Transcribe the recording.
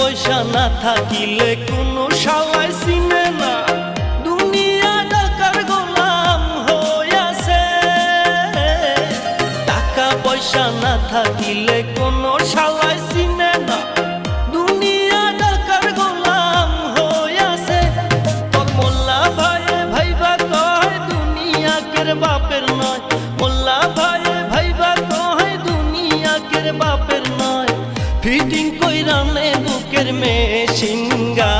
পয়সা না থাকিলে কোনো শালায় চিনে না, দুনিয়া টাকার গোলাম হইয়াছে। টাকা পয়সা না থাকিলে কোনো শালায় চিনে না, দুনিয়া টাকার গোলাম হইয়াছে। তোর মোল্লা ভাইয়ে ভাইবা কয় দুনিয়া কের বাপের নয়, মোল্লা ভাইয়ে ভাইবা কয় দুনিয়া কের বাপের নয়। ফিটিং কইরা নে বুকের মেশিন গান।